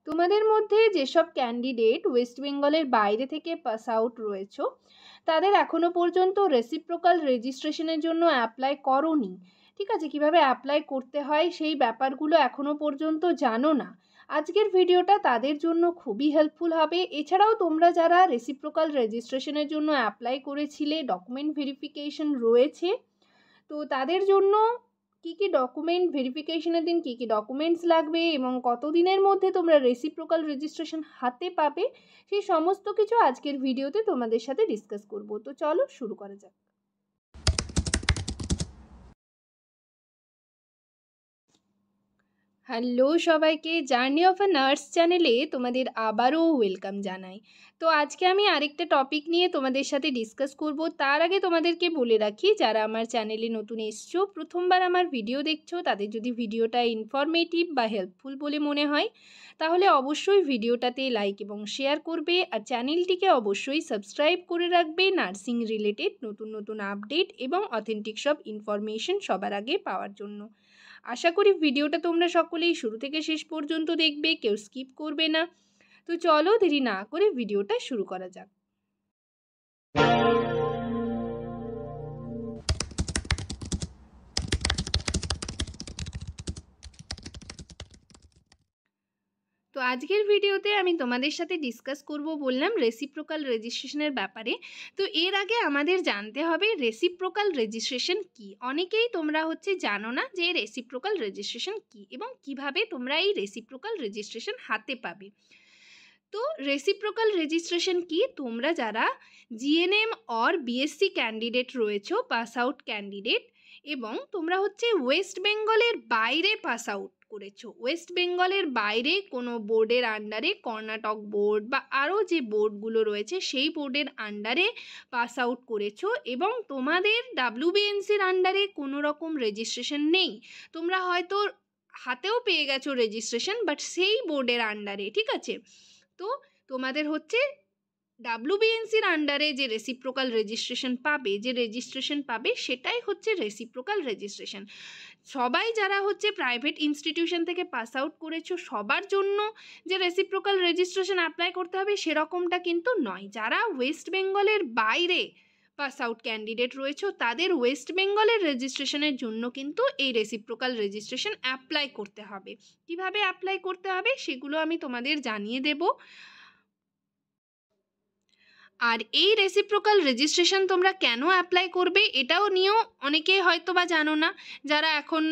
তোমাদের মধ্যে যেসব ক্যান্ডিডেট ওয়েস্ট বেঙ্গলের বাইরে থেকে পাস আউট রয়েছো তাদের এখনো পর্যন্ত রেসিপ্রোকাল রেজিস্ট্রেশনের জন্য অ্যাপ্লাই করোনি, ঠিক আছে, কিভাবে অ্যাপ্লাই করতে হয় সেই ব্যাপারগুলো এখনো পর্যন্ত জানো না, আজকের ভিডিওটা তাদের জন্য খুবই হেল্পফুল হবে। এছাড়াও তোমরা যারা রেসিপ্রোকাল রেজিস্ট্রেশনের জন্য অ্যাপ্লাই করেছিলে, ডকুমেন্ট ভেরিফিকেশন রয়েছে, তো তাদের জন্য কি কি ডকুমেন্ট ভেরিফিকেশনের দিন কি কি ডকুমেন্টস লাগবে এবং কতদিনের মধ্যে তোমরা রেসিপ্রোকাল রেজিস্ট্রেশন হাতে পাবে সেই সমস্ত কিছু আজকের ভিডিওতে তোমাদের সাথে ডিসকাস করব। তো চলো শুরু করা যাক। হ্যালো সবাইকে, জার্নি অফ আ নার্স চ্যানেলে তোমাদের আবারও ওয়েলকাম জানাই। তো আজকে আমি আরেকটা টপিক নিয়ে তোমাদের সাথে ডিসকাস করব। তার আগে তোমাদেরকে বলে রাখি, যারা আমার চ্যানেলে নতুন এসছো, প্রথমবার আমার ভিডিও দেখছো, তাদের যদি ভিডিওটা ইনফরমেটিভ বা হেল্পফুল বলে মনে হয় তাহলে অবশ্যই ভিডিওটাতে লাইক এবং শেয়ার করবে, আর চ্যানেলটিকে অবশ্যই সাবস্ক্রাইব করে রাখবে নার্সিং রিলেটেড নতুন নতুন আপডেট এবং অথেন্টিক সব ইনফরমেশন সবার আগে পাওয়ার জন্য। আশা করি ভিডিওটা তোমরা সকলেই শুরু থেকে শেষ পর্যন্ত দেখবে, কেউ স্কিপ করবে না। তো চলো দেরি না করে ভিডিওটা শুরু করা যাক। তো আজকের ভিডিওতে আমি তোমাদের সাথে ডিসকাস করব বললাম রেসিপ্রোকাল রেজিস্ট্রেশনের ব্যাপারে। তো এর আগে আমাদের জানতে হবে রেসিপ্রোকাল রেজিস্ট্রেশন কি। অনেকেই তোমরা জানো না যে রেসিপ্রোকাল রেজিস্ট্রেশন কি এবং কিভাবে তোমরা এই রেসিপ্রোকাল রেজিস্ট্রেশন হাতে পাবে। তো রেসিপ্রোকাল রেজিস্ট্রেশন কি, তোমরা যারা জিএনএম অর বিএসসি ক্যান্ডিডেট রয়েছো, পাস আউট ক্যান্ডিডেট, এবং তোমরা ওয়েস্ট বেঙ্গলের বাইরে পাস আউট করেছো, ওয়েস্ট বেঙ্গলের বাইরে কোনো বোর্ডের আন্ডারে, কর্ণাটক বোর্ড বা আরও যে বোর্ডগুলো রয়েছে সেই বোর্ডের আন্ডারে পাস আউট করেছো এবং তোমাদের ডাব্লিউবিএনসির আন্ডারে কোনো রকম রেজিস্ট্রেশন নেই, তোমরা হয়তো হাতেও পেয়ে গেছো রেজিস্ট্রেশন বাট সেই বোর্ডের আন্ডারে, ঠিক আছে। তো তোমাদের ডাব্লিউবিএনসির আন্ডারে যে রেসিপ্রোকাল রেজিস্ট্রেশন পাবে, যে রেজিস্ট্রেশন পাবে সেটাই রেসিপ্রোকাল রেজিস্ট্রেশন। সবাই যারা প্রাইভেট ইনস্টিটিউশন থেকে পাস আউট করেছো সবার জন্য যে রেসিপ্রোকাল রেজিস্ট্রেশন অ্যাপ্লাই করতে হবে সেরকমটা কিন্তু নয়। যারা ওয়েস্ট বেঙ্গলের বাইরে পাস আউট ক্যান্ডিডেট রয়েছে তাদের ওয়েস্ট বেঙ্গলের রেজিস্ট্রেশনের জন্য কিন্তু এই রেসিপ্রোকাল রেজিস্ট্রেশন অ্যাপ্লাই করতে হবে। কিভাবে অ্যাপ্লাই করতে হবে সেগুলো আমি তোমাদের জানিয়ে দেব। আর এই রেসিপ্রোকাল রেজিস্ট্রেশন তোমরা কেন অ্যাপ্লাই করবে এটাও নিয়েও অনেকে হয়তো বা জানো না। যারা এখন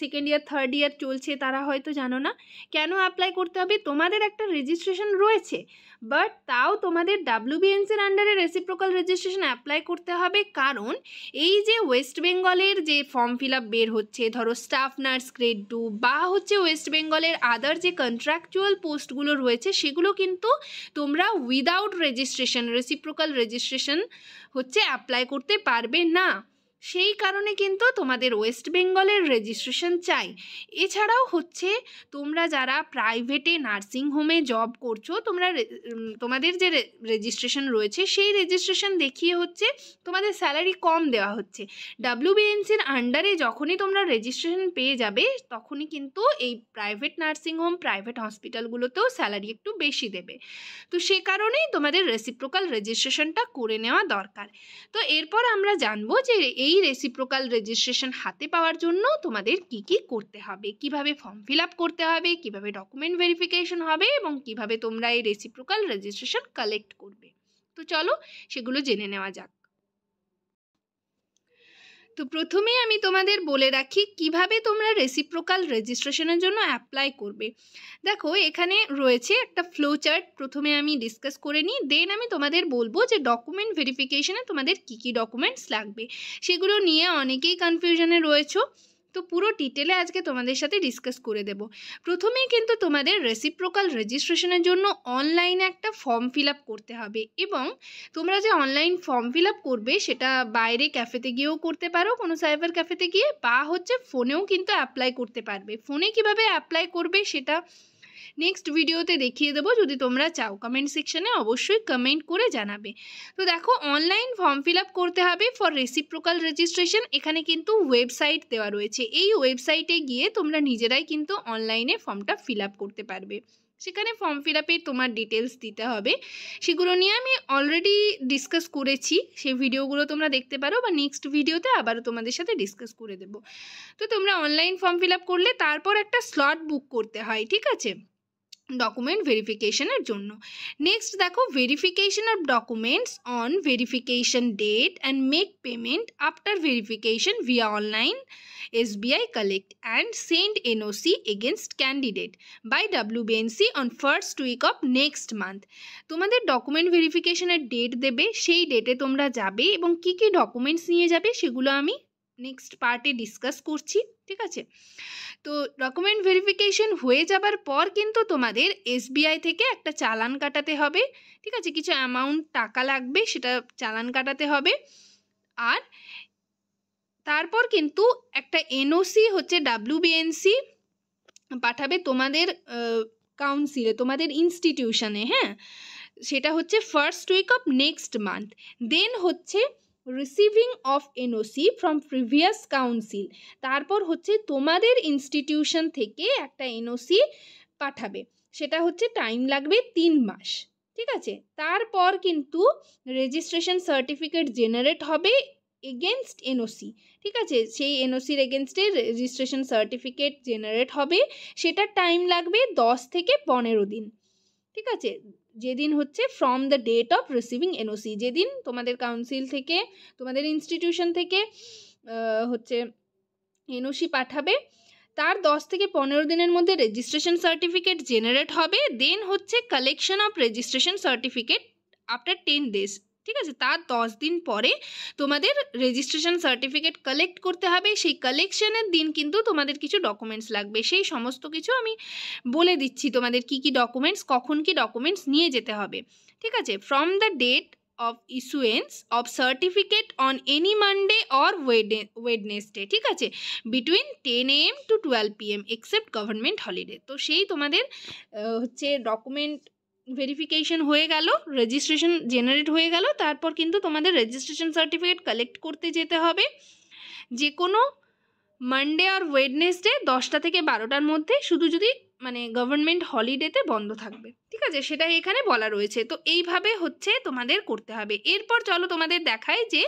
সেকেন্ড ইয়ার থার্ড ইয়ার চলছে তারা হয়তো জানো না কেন অ্যাপ্লাই করতে হবে। তোমাদের একটা রেজিস্ট্রেশন রয়েছে বাট তাও তোমাদের ডাব্লিউবিএনসির আন্ডারে রেসিপ্রোকাল রেজিস্ট্রেশন অ্যাপ্লাই করতে হবে, কারণ এই যে ওয়েস্ট বেঙ্গলের যে ফর্ম ফিল আপ বের হচ্ছে, ধরো স্টাফ নার্স গ্রেড 2 বা ওয়েস্ট বেঙ্গলের আদার যে কন্ট্রাকচুয়াল পোস্টগুলো রয়েছে সেগুলো কিন্তু তোমরা without registration reciprocal registration apply করতে পারবে না। সেই কারণে কিন্তু তোমাদের ওয়েস্ট বেঙ্গলের রেজিস্ট্রেশন চাই। এছাড়াও তোমরা যারা প্রাইভেটে নার্সিং হোমে জব করছো, তোমাদের যে রেজিস্ট্রেশন রয়েছে সেই রেজিস্ট্রেশন দেখিয়ে তোমাদের স্যালারি কম দেওয়া হচ্ছে। ডাব্লিউবিএনসির আন্ডারে যখনই তোমরা রেজিস্ট্রেশন পেয়ে যাবে তখনই কিন্তু এই প্রাইভেট নার্সিং হোম, প্রাইভেট হসপিটালগুলোতেও স্যালারি একটু বেশি দেবে। তো সে কারণেই তোমাদের রেসিপ্রোকাল রেজিস্ট্রেশনটা করে নেওয়া দরকার। তো এরপর আমরা জানবো যে এই রেসিপ্রোকাল রেজিস্ট্রেশন হাতে পাওয়ার জন্য তোমাদের কি কি করতে হবে, কিভাবে ফর্ম ফিল আপ করতে হবে, কিভাবে ডকুমেন্ট ভেরিফিকেশন হবে এবং কিভাবে তোমরা এই রেসিপ্রোকাল রেজিস্ট্রেশন কালেক্ট করবে। তো চলো সেগুলো জেনে নেওয়া যাক। তো প্রথমেই আমি তোমাদের বলে রাখি কিভাবে তোমরা রেসিপ্রোকাল রেজিস্ট্রেশনের জন্য অ্যাপ্লাই করবে। দেখো এখানে রয়েছে একটা ফ্লো চার্ট, প্রথমে আমি ডিসকাস করে নিই, দেন আমি তোমাদের বলবো যে ডকুমেন্ট ভেরিফিকেশনে তোমাদের কি কি ডকুমেন্টস লাগবে। সেগুলো নিয়ে অনেকেই কনফিউশনে রয়েছো, তো পুরো ডিটেলে আজকে তোমাদের সাথে ডিসকাস করে দেব। প্রথমেই কিন্তু তোমাদের রেসিপ্রোকাল রেজিস্ট্রেশনের জন্য অনলাইনে একটা ফর্ম ফিল আপ করতে হবে এবং তোমরা যে অনলাইন ফর্ম ফিল আপ করবে সেটা বাইরে ক্যাফেতে গিয়েও করতে পারো, কোনো সাইবার ক্যাফেতে গিয়ে, বা ফোনেও কিন্তু অ্যাপ্লাই করতে পারবে। ফোনে কিভাবে অ্যাপ্লাই করবে সেটা নেক্সট ভিডিওতে দেখিয়ে দেবো, যদি তোমরা চাও কমেন্ট সেকশনে অবশ্যই কমেন্ট করে জানাবে। তো দেখো অনলাইন ফর্ম ফিল আপ করতে হবে ফর রেসিপ্রোকাল রেজিস্ট্রেশন। এখানে কিন্তু ওয়েবসাইট দেওয়া রয়েছে, এই ওয়েবসাইটে গিয়ে তোমরা নিজেরাই কিন্তু অনলাইনে ফর্মটা ফিল আপ করতে পারবে। সেখানে ফর্ম ফিল আপে তোমার ডিটেলস দিতে হবে। সেগুলো নিয়ে আমি অলরেডি ডিসকাস করেছি, সেই ভিডিওগুলো তোমরা দেখতে পারো, বা নেক্সট ভিডিওতে আবারও তোমাদের সাথে ডিসকাস করে দেবো। তো তোমরা অনলাইন ফর্ম ফিল আপ করলে তারপর একটা স্লট বুক করতে হয়, ঠিক আছে, ডকুমেন্ট ভেরিফিকেশনের জন্য। নেক্সট দেখো, verification of documents on verification date and make payment after verification via online SBI collect and send NOC against candidate by WBNC on first week of next month। তোমাদের document ভেরিফিকেশনের date দেবে, সেই ডেটে তোমরা যাবে এবং কি কি ডকুমেন্টস নিয়ে যাবে সেগুলো আমি নেক্সট পার্টে ডিসকাস করছি, ঠিক আছে। তো ডকুমেন্ট ভেরিফিকেশন হয়ে যাবার পর কিন্তু তোমাদের SBI থেকে একটা চালান কাটাতে হবে, ঠিক আছে, কিছু অ্যামাউন্ট টাকা লাগবে, সেটা চালান কাটাতে হবে। আর তারপর কিন্তু একটা NOC হচ্ছে WBNC পাঠাবে তোমাদের কাউন্সিলে, তোমাদের ইনস্টিটিউশনে, হ্যাঁ, সেটা হচ্ছে first week of next month. Then হচ্ছে receiving of NOC from previous council, তারপর হচ্ছে তোমাদের ইনস্টিটিউশন থেকে একটা NOC পাঠাবে, সেটা হচ্ছে টাইম লাগবে 3 মাস, ঠিক আছে। তারপর কিন্তু রেজিস্ট্রেশন সার্টিফিকেট জেনারেট হবে এগেনস্ট NOC, ঠিক আছে, সেই NOCর এগেনস্টে রেজিস্ট্রেশন সার্টিফিকেট জেনারেট হবে, সেটার টাইম লাগবে 10 থেকে 15 দিন, ঠিক আছে, যেদিন হচ্ছে from the date of receiving NOC, যেদিন তোমাদের কাউন্সিল থেকে, তোমাদের ইনস্টিটিউশন থেকে হচ্ছে NOC পাঠাবে, তার 10 থেকে 15 দিনের মধ্যে রেজিস্ট্রেশন সার্টিফিকেট জেনারেট হবে। দেন হচ্ছে collection of registration certificate after 10 days, ঠিক আছে, তার 10 দিন পরে তোমাদের রেজিস্ট্রেশন সার্টিফিকেট কালেক্ট করতে হবে। সেই কালেকশনের দিন কিন্তু তোমাদের কিছু ডকুমেন্টস লাগবে, সেই সমস্ত কিছু আমি বলে দিচ্ছি তোমাদের কি কি ডকুমেন্টস, কখন কি ডকুমেন্টস নিয়ে যেতে হবে, ঠিক আছে। From the date of issuance of certificate on any Monday or Wednesday, ঠিক আছে, between 10 AM to 12 PM except government holiday। তো সেই তোমাদের হচ্ছে ডকুমেন্ট ভেরিফিকেশন হয়ে গেল, রেজিস্ট্রেশন জেনারেট হয়ে গেল, তারপর কিন্তু তোমাদের রেজিস্ট্রেশন সার্টিফিকেট কালেক্ট করতে যেতে হবে যে কোনো মানডে আর ওয়েডনেসডে 10টা থেকে 12টার মধ্যে, শুধু যদি মানে গভর্নমেন্ট হলিডেতে বন্ধ থাকবে, ঠিক আছে, সেটাই এখানে বলা রয়েছে। তো এইভাবে হচ্ছে তোমাদের করতে হবে। এরপর চলো তোমাদের দেখায় যে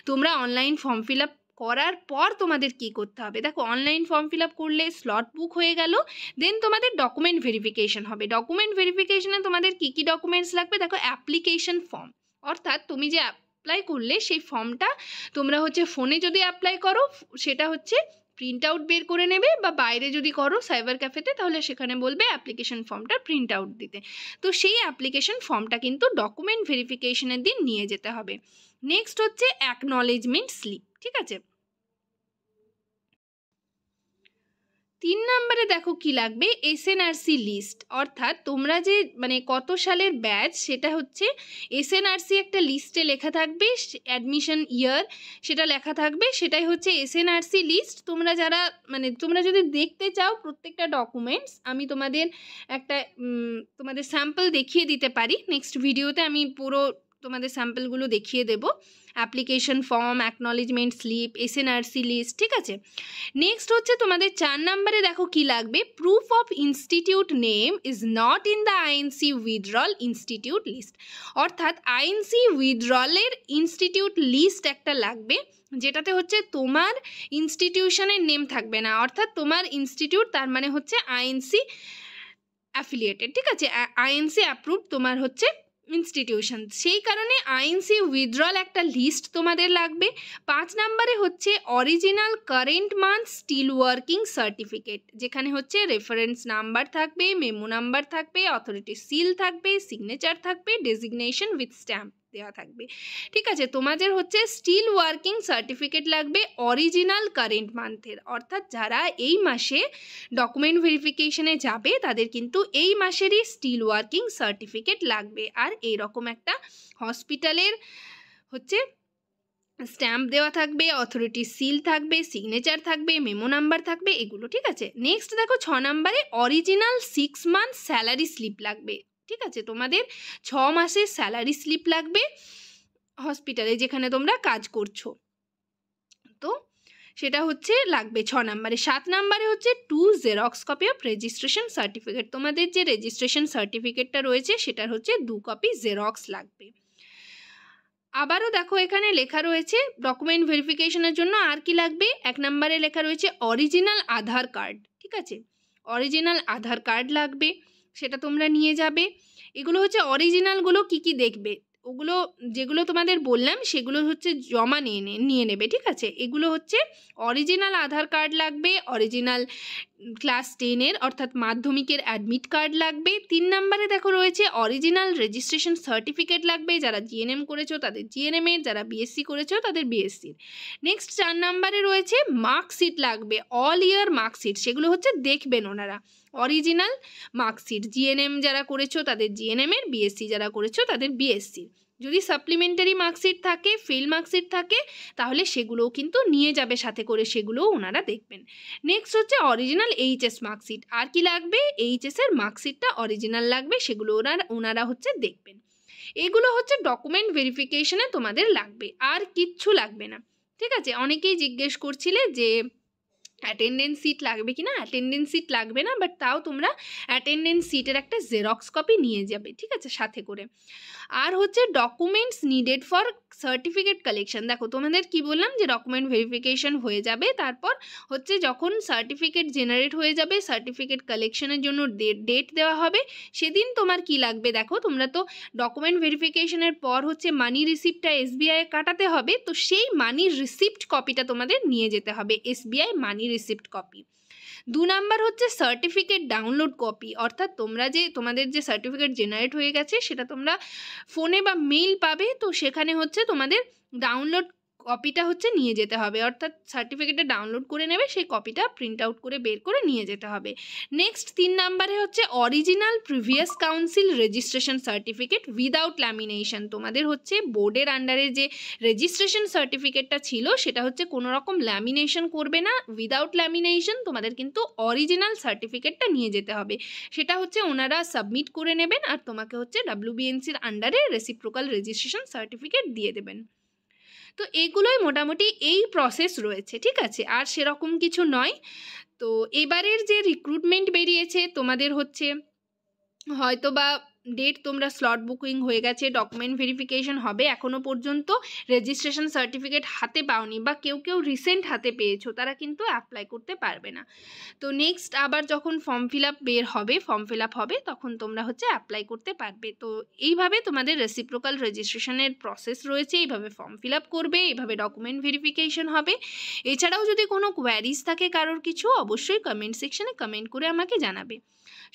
তোমরা অনলাইন ফর্ম ফিল আপ করার পর তোমাদের কি করতে হবে। দেখো, অনলাইন ফর্ম ফিল আপ করলে স্লট বুক হয়ে গেল, দেন তোমাদের ডকুমেন্ট ভেরিফিকেশন হবে। ডকুমেন্ট ভেরিফিকেশনে তোমাদের কি কি ডকুমেন্টস লাগবে, দেখো, অ্যাপ্লিকেশন ফর্ম, অর্থাৎ তুমি যে অ্যাপ্লাই করলে সেই ফর্মটা তোমরা হচ্ছে ফোনে যদি অ্যাপ্লাই করো সেটা হচ্ছে প্রিন্ট আউট বের করে নেবে, বা বাইরে যদি করো সাইবার ক্যাফেতে তাহলে সেখানে বলবে অ্যাপ্লিকেশন ফর্মটা প্রিন্ট আউট দিতে। তো সেই অ্যাপ্লিকেশন ফর্মটা কিন্তু ডকুমেন্ট ভেরিফিকেশনের দিন নিয়ে যেতে হবে। নেক্সট হচ্ছে অ্যাকনলেজমেন্ট স্লিপ, ঠিক আছে। 3 নম্বরে দেখো কি লাগবে, SNRC লিস্ট, অর্থাৎ তোমরা যে মানে কত সালের ব্যাচ সেটা হচ্ছে SNRC একটা লিস্টে লেখা থাকবে, অ্যাডমিশন ইয়ার সেটা লেখা থাকবে, সেটাই হচ্ছে SNRC লিস্ট। তোমরা যারা মানে তোমরা যদি দেখতে চাও প্রত্যেকটা ডকুমেন্টস, আমি তোমাদের একটা তোমাদের স্যাম্পল দেখিয়ে দিতে পারি, নেক্সট ভিডিওতে আমি পুরো তোমাদের স্যাম্পলগুলো দেখিয়ে দেবো। Application form, acknowledgement slip, SNRC list, ঠিক আছে। নেক্সট হচ্ছে তোমাদের 4 নম্বরে দেখো কি লাগবে, proof of institute name is not in the INC withdrawal institute list, অর্থাৎ INC উইথড্রলের ইনস্টিটিউট লিস্ট একটা লাগবে, যেটাতে হচ্ছে তোমার ইনস্টিটিউশনের নেম থাকবে না, অর্থাৎ তোমার ইনস্টিটিউট তার মানে হচ্ছে INC অ্যাফিলিয়েটেড, ঠিক আছে, INC অ্যাপ্রুভ তোমার হচ্ছে ইনস্টিটিউশন, সেই কারণে INC উইথড্রল একটা লিস্ট তোমাদের লাগবে। 5 নম্বরে হচ্ছে original current month still working certificate, যেখানে হচ্ছে রেফারেন্স নাম্বার থাকবে, মেমো নাম্বার থাকবে, অথরিটি সিল থাকবে, সিগনেচার থাকবে, ডেজিগনেশন উইথ স্ট্যাম্প দেওয়া থাকবে, ঠিক আছে। তোমাদের হচ্ছে স্টিল ওয়ার্কিং সার্টিফিকেট লাগবে অরিজিনাল কারেন্ট মান্থের, অর্থাৎ যারা এই মাসে ডকুমেন্ট ভেরিফিকেশনে যাবে তাদের কিন্তু এই মাসেরই স্টিল ওয়ার্কিং সার্টিফিকেট লাগবে। আর এইরকম একটা হসপিটালের হচ্ছে স্ট্যাম্প দেওয়া থাকবে, অথরিটি সিল থাকবে, সিগনেচার থাকবে, মেমো নাম্বার থাকবে, এগুলো, ঠিক আছে। নেক্সট দেখো 6 নম্বরে অরিজিনাল 6 মান্থ স্যালারি স্লিপ লাগবে, ঠিক আছে, তোমাদের 6 মাসের স্যালারি স্লিপ লাগবে হসপিটালে যেখানে তোমরা কাজ করছো। তো সেটা হচ্ছে লাগবে 6 নম্বরে। 7 নম্বরে হচ্ছে 2 xerox copy of registration certificate. তোমাদের যে রেজিস্ট্রেশন সার্টিফিকেটটা রয়েছে সেটার হচ্ছে 2 কপি জেরক্স লাগবে। আবারও দেখো এখানে লেখা রয়েছে ডকুমেন্ট ভেরিফিকেশনের জন্য আর কি লাগবে। 1 নম্বরে লেখা রয়েছে অরিজিনাল আধার কার্ড, ঠিক আছে, অরিজিনাল আধার কার্ড লাগবে, সেটা তোমরা নিয়ে যাবে। এগুলো হচ্ছে অরিজিনালগুলো কি কি দেখবে, ওগুলো যেগুলো তোমাদের বললাম সেগুলো হচ্ছে জমা নিয়ে নেবে, ঠিক আছে। এগুলো হচ্ছে অরিজিনাল আধার কার্ড লাগবে, অরিজিনাল ক্লাস 10-এর অর্থাৎ মাধ্যমিকের অ্যাডমিট কার্ড লাগবে। 3 নম্বরে দেখো রয়েছে অরিজিনাল রেজিস্ট্রেশন সার্টিফিকেট লাগবে, যারা জিএনএম করেছো তাদের জিএনএমের, যারা বিএসসি করেছো তাদের বিএসসির। নেক্সট 4 নম্বরে রয়েছে মার্কশিট লাগবে, অল ইয়ার মার্কশিট, সেগুলো হচ্ছে দেখবেন ওনারা অরিজিনাল মার্কশিট, জিএনএম যারা করেছো তাদের জিএনএমের, বিএসসি যারা করেছো তাদের বিএসসির। যদি সাপ্লিমেন্টারি মার্কশিট থাকে, ফেল মার্কশিট থাকে, তাহলে সেগুলোও কিন্তু নিয়ে যাবে সাথে করে, সেগুলোও ওনারা দেখবেন। নেক্সট হচ্ছে অরিজিনাল এইচএস মার্কশিট। আর কি লাগবে, এইচএসের মার্কশিটটা অরিজিনাল লাগবে, সেগুলো ওনারা হচ্ছে দেখবেন। এগুলো হচ্ছে ডকুমেন্ট ভেরিফিকেশনে তোমাদের লাগবে, আর কিচ্ছু লাগবে না, ঠিক আছে। অনেকেই জিজ্ঞেস করছিলে যে অ্যাটেন্ডেন্স সিট লাগবে কি না। অ্যাটেন্ডেন্স সিট লাগবে না, বাট তাও তোমরা অ্যাটেন্ডেন্স সিটের একটা জেরক্স কপি নিয়ে যাবে, ঠিক আছে, সাথে করে। আর হচ্ছে documents needed for certificate collection. দেখো তোমাদের কি বললাম যে ডকুমেন্ট ভেরিফিকেশন হয়ে যাবে, তারপর হচ্ছে যখন সার্টিফিকেট জেনারেট হয়ে যাবে, সার্টিফিকেট কালেকশনের জন্য ডেট দেওয়া হবে, সেদিন তোমার কি লাগবে। দেখো তোমরা তো ডকুমেন্ট ভেরিফিকেশনের পর হচ্ছে মানি রিসিপ্টটা এসবিআই কাটাতে হবে, তো সেই মানি রিসিপ্ট কপিটা তোমাদের নিয়ে যেতে হবে, এসবিআই মানি রিসিপ্ট কপি। 2 নাম্বার হচ্ছে সার্টিফিকেট ডাউনলোড কপি, অর্থাৎ তোমাদের যে সার্টিফিকেট জেনারেট হয়ে গেছে সেটা তোমরা ফোনে বা মেইল পাবে, তো সেখানে হচ্ছে তোমাদের ডাউনলোড কপিটা হচ্ছে নিয়ে যেতে হবে, অর্থাৎ সার্টিফিকেটটা ডাউনলোড করে নেবে, সেই কপিটা প্রিন্ট আউট করে বের করে নিয়ে যেতে হবে। নেক্সট 3 নাম্বারে হচ্ছে original previous council registration certificate without lamination. তোমাদের হচ্ছে বোর্ডের আন্ডারে যে রেজিস্ট্রেশন সার্টিফিকেটটা ছিল সেটা হচ্ছে কোনো রকম ল্যামিনেশন করবে না, উইদাউট ল্যামিনেশন তোমাদের কিন্তু অরিজিনাল সার্টিফিকেটটা নিয়ে যেতে হবে, সেটা হচ্ছে ওনারা সাবমিট করে নেবেন, আর তোমাকে হচ্ছে WBNCর আন্ডারে রেসিপ্রোকাল রেজিস্ট্রেশন সার্টিফিকেট দিয়ে দেবেন। তো এগুলোই মোটামুটি এই প্রসেস রয়েছে, ঠিক আছে, আর সেরকম কিছু নয়। তো এবারের যে রিক্রুটমেন্ট বেরিয়েছে তোমাদের হচ্ছে হয়তো বা ডেট তোমরা স্লট বুকিং হয়ে গেছে, ডকুমেন্ট ভেরিফিকেশন হবে, এখনও পর্যন্ত রেজিস্ট্রেশন সার্টিফিকেট হাতে পাওনি, বা কেউ রিসেন্ট হাতে পেয়েছো, তারা কিন্তু অ্যাপ্লাই করতে পারবে না। তো নেক্সট আবার যখন ফর্ম ফিল আপ হবে তখন তোমরা হচ্ছে অ্যাপ্লাই করতে পারবে। তো এইভাবে তোমাদের রেসিপ্রোকাল রেজিস্ট্রেশনের প্রসেস রয়েছে, এইভাবে ফর্ম ফিল আপ করবে, এইভাবে ডকুমেন্ট ভেরিফিকেশন হবে। এছাড়াও যদি কোনো কোয়ারিজ থাকে কারোর কিছু, অবশ্যই কমেন্ট সেকশনে কমেন্ট করে আমাকে জানাবে।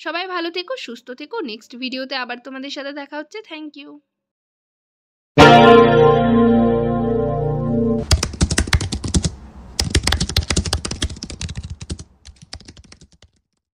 সবাই ভালো থেকো, সুস্থ থেকো। নেক্সট ভিডিওতে আবার তোমাদের সাথে দেখা হচ্ছে। Thank you.